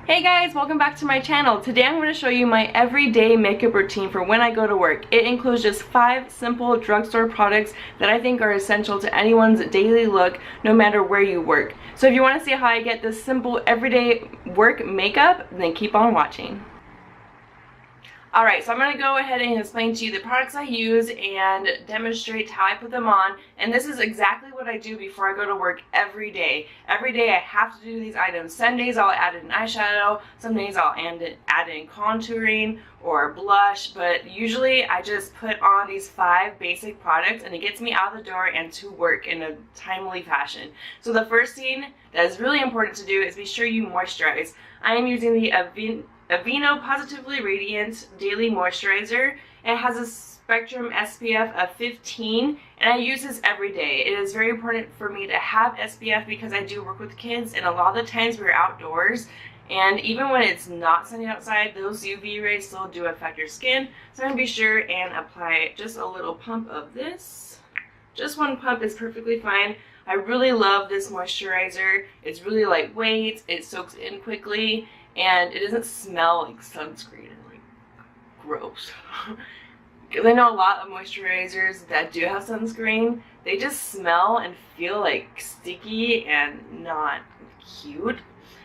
Hey guys, welcome back to my channel. Today I'm going to show you my everyday makeup routine for when I go to work. It includes just 5 simple drugstore products that I think are essential to anyone's daily look, no matter where you work. So if you want to see how I get this simple everyday work makeup, then keep on watching. Alright, so I'm going to go ahead and explain to you the products I use and demonstrate how I put them on. And this is exactly what I do before I go to work every day. Every day I have to do these items. Some days I'll add in eyeshadow, some days I'll add in contouring or blush, but usually I just put on these 5 basic products and it gets me out the door and to work in a timely fashion. So the first thing that is really important to do is be sure you moisturize. I am using the Aveeno Positively Radiant Daily Moisturizer. It has a spectrum SPF of 15 and I use this every day. It is very important for me to have SPF because I do work with kids and a lot of the times we're outdoors and even when it's not sunny outside, those UV rays still do affect your skin. So I'm going to be sure and apply just a little pump of this. Just one pump is perfectly fine. I really love this moisturizer. It's really lightweight, it soaks in quickly, and it doesn't smell like sunscreen and like gross. Because I know a lot of moisturizers that do have sunscreen, they just smell and feel like sticky and not cute.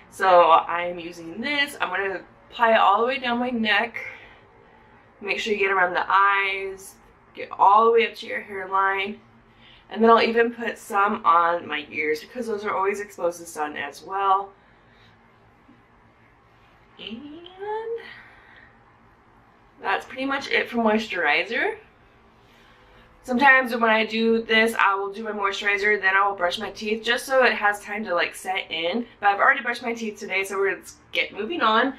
So I'm using this. I'm going to apply it all the way down my neck. Make sure you get around the eyes, get all the way up to your hairline. And then I'll even put some on my ears because those are always exposed to sun as well. And that's pretty much it for moisturizer. Sometimes when I do this, I will do my moisturizer, then I will brush my teeth just so it has time to like set in. But I've already brushed my teeth today, so we're going to get moving on.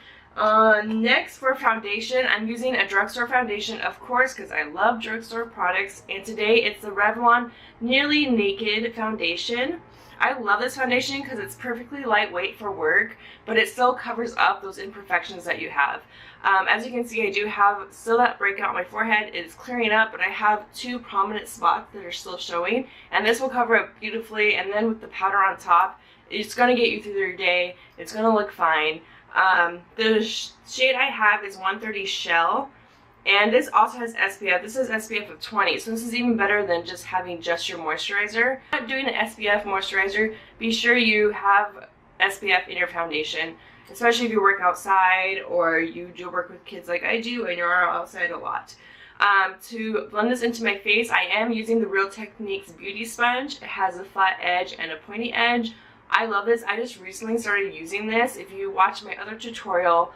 Next for foundation, I'm using a drugstore foundation, of course, because I love drugstore products. And today it's the Revlon Nearly Naked Foundation. I love this foundation because it's perfectly lightweight for work, but it still covers up those imperfections that you have. As you can see, I do have still that breakout on my forehead. It's clearing up, but I have 2 prominent spots that are still showing, and this will cover up beautifully. And then with the powder on top, it's going to get you through your day. It's going to look fine. The shade I have is 130 Shell. And this also has SPF. This is SPF of 20, so this is even better than just having just your moisturizer. If you're not doing an SPF moisturizer, be sure you have SPF in your foundation, especially if you work outside or you do work with kids like I do and you're outside a lot. To blend this into my face, I am using the Real Techniques Beauty Sponge. It has a flat edge and a pointy edge. I love this. I just recently started using this. If you watch my other tutorial,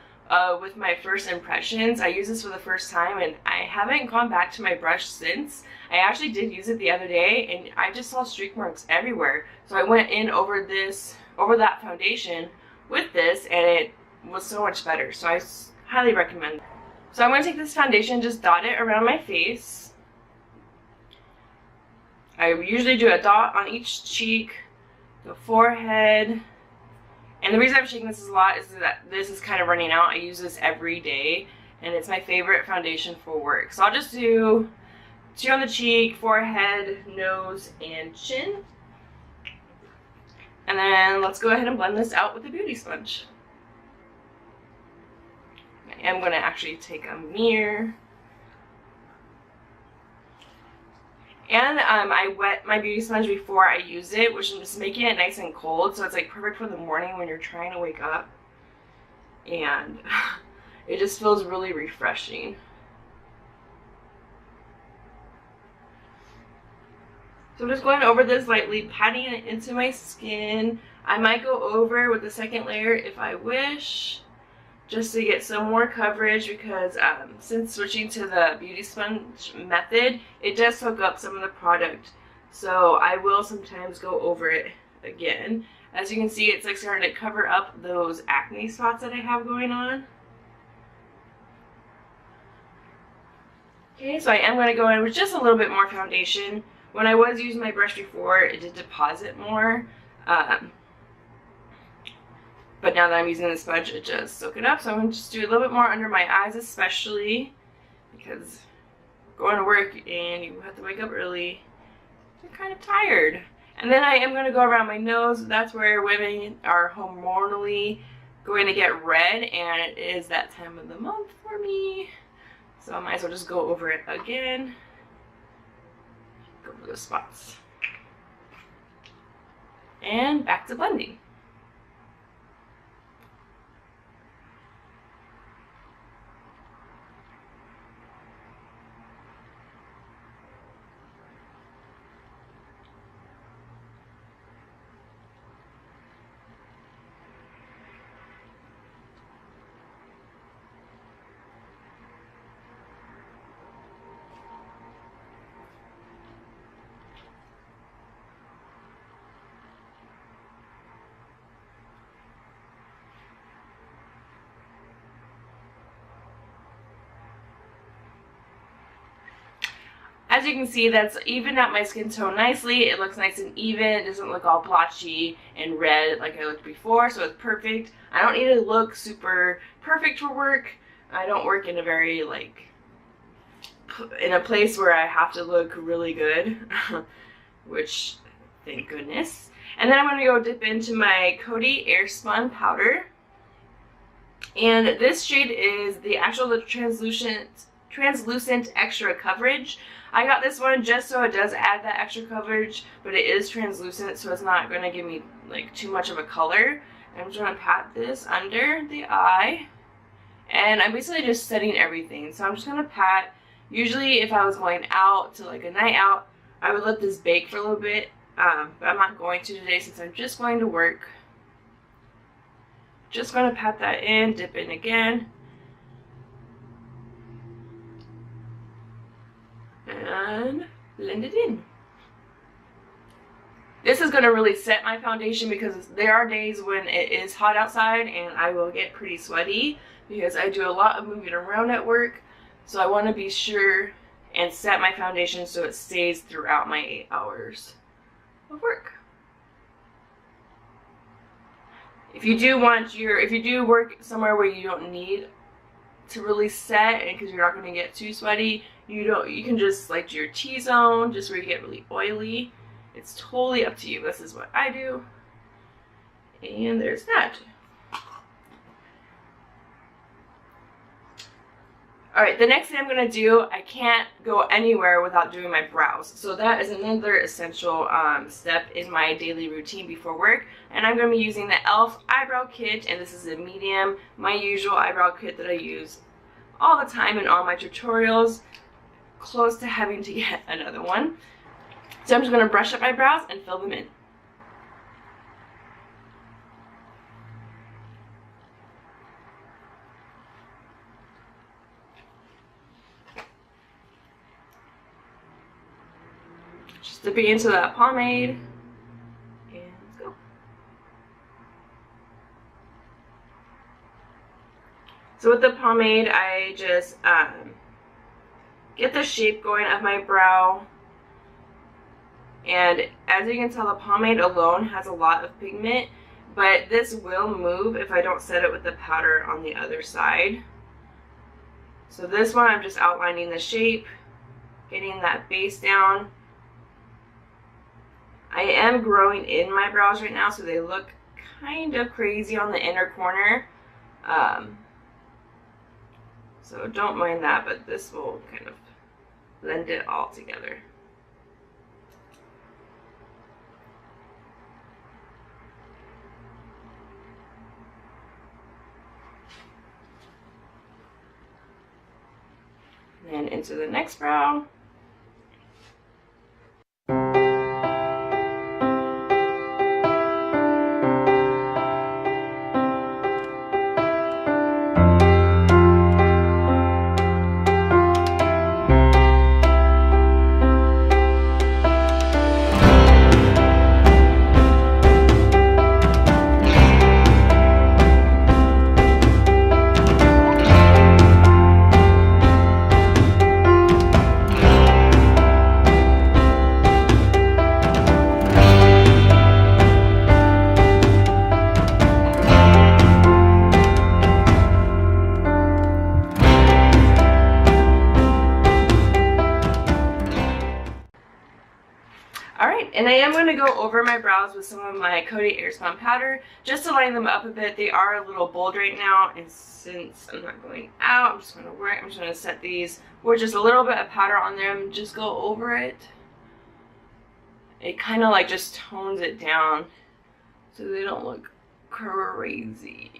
with my first impressions, I used this for the first time and I haven't gone back to my brush since. I actually did use it the other day and I just saw streak marks everywhere. So I went in over that foundation with this and it was so much better. So I highly recommend it. So I'm going to take this foundation, just dot it around my face. I usually do a dot on each cheek, the forehead. And the reason I'm shaking this a lot is that this is kind of running out. I use this every day, and it's my favorite foundation for work. So I'll just do 2 on the cheek, forehead, nose, and chin. And then let's go ahead and blend this out with a beauty sponge. I am going to actually take a mirror. And I wet my beauty sponge before I use it, which is just making it nice and cold, so it's like perfect for the morning when you're trying to wake up. And it just feels really refreshing. So I'm just going over this lightly, patting it into my skin. I might go over with the second layer if I wish, just to get some more coverage because since switching to the beauty sponge method, it does soak up some of the product. So I will sometimes go over it again. As you can see, it's like starting to cover up those acne spots that I have going on. Okay, so I am going to go in with just a little bit more foundation. When I was using my brush before, it did deposit more. But now that I'm using the sponge, it just soak it up. So I'm going to just do a little bit more under my eyes, especially because going to work and you have to wake up early, you're kind of tired. And then I am going to go around my nose. That's where women are hormonally going to get red, and it is that time of the month for me. So I might as well just go over it again. Go over the spots. And back to blending. As you can see, that's evened out my skin tone nicely. It looks nice and even. It doesn't look all blotchy and red like I looked before, so it's perfect. I don't need to look super perfect for work. I don't work in a very, like, in a place where I have to look really good, which, thank goodness. And then I'm going to go dip into my Coty Airspun powder. And this shade is the translucent extra coverage. I got this one just so it does add that extra coverage, but it is translucent, so it's not going to give me like too much of a color. I'm just going to pat this under the eye, and I'm basically just setting everything. So I'm just going to pat. Usually if I was going out to like a night out, I would let this bake for a little bit, but I'm not going to today since I'm just going to work. Just going to pat that in, dip in again. And blend it in. This is going to really set my foundation because there are days when it is hot outside and I will get pretty sweaty because I do a lot of moving around at work. So I want to be sure and set my foundation so it stays throughout my 8 hours of work. If you do work somewhere where you don't need to really set, and because you're not going to get too sweaty, you can just like do your T-zone, just where you get really oily. It's totally up to you. This is what I do. And there's that. Alright, the next thing I'm going to do, I can't go anywhere without doing my brows. So that is another essential step in my daily routine before work. And I'm going to be using the e.l.f. eyebrow kit, and this is a medium, my usual eyebrow kit that I use all the time in all my tutorials. Close to having to get another one. So I'm just going to brush up my brows and fill them in. Just dipping into that pomade. And let's go. So with the pomade, I just get the shape going of my brow. And as you can tell, the pomade alone has a lot of pigment, but this will move if I don't set it with the powder on the other side. So this one, I'm just outlining the shape, getting that base down. I am growing in my brows right now, so they look kind of crazy on the inner corner. So don't mind that, but this will kind of blend it all together. And into the next brow. go over my brows with some of my Coty Airspun powder just to lighten them up a bit. They are a little bold right now, and since I'm not going out, I'm just going to set these with just a little bit of powder on them. Just go over it. It kind of like just tones it down so they don't look crazy.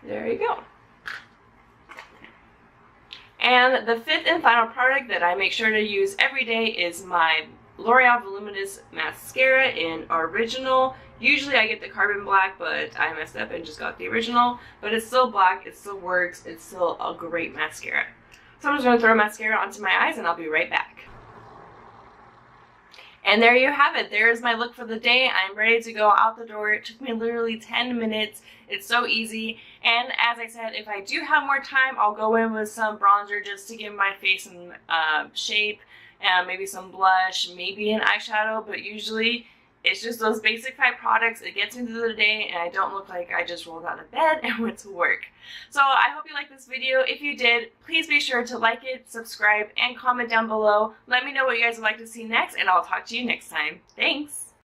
There you go. And the fifth and final product that I make sure to use every day is my L'Oreal Voluminous Mascara in Original. Usually I get the Carbon Black, but I messed up and just got the Original. But it's still black, it still works, it's still a great mascara. So I'm just going to throw mascara onto my eyes and I'll be right back. And there you have it. There's my look for the day. I'm ready to go out the door. It took me literally 10 minutes. It's so easy. And as I said, if I do have more time, I'll go in with some bronzer just to give my face some shape, and maybe some blush, maybe an eyeshadow. But usually it's just those basic 5 products. It gets me through the day and I don't look like I just rolled out of bed and went to work. So I hope you liked this video. If you did, please be sure to like it, subscribe, and comment down below. Let me know what you guys would like to see next, and I'll talk to you next time. Thanks!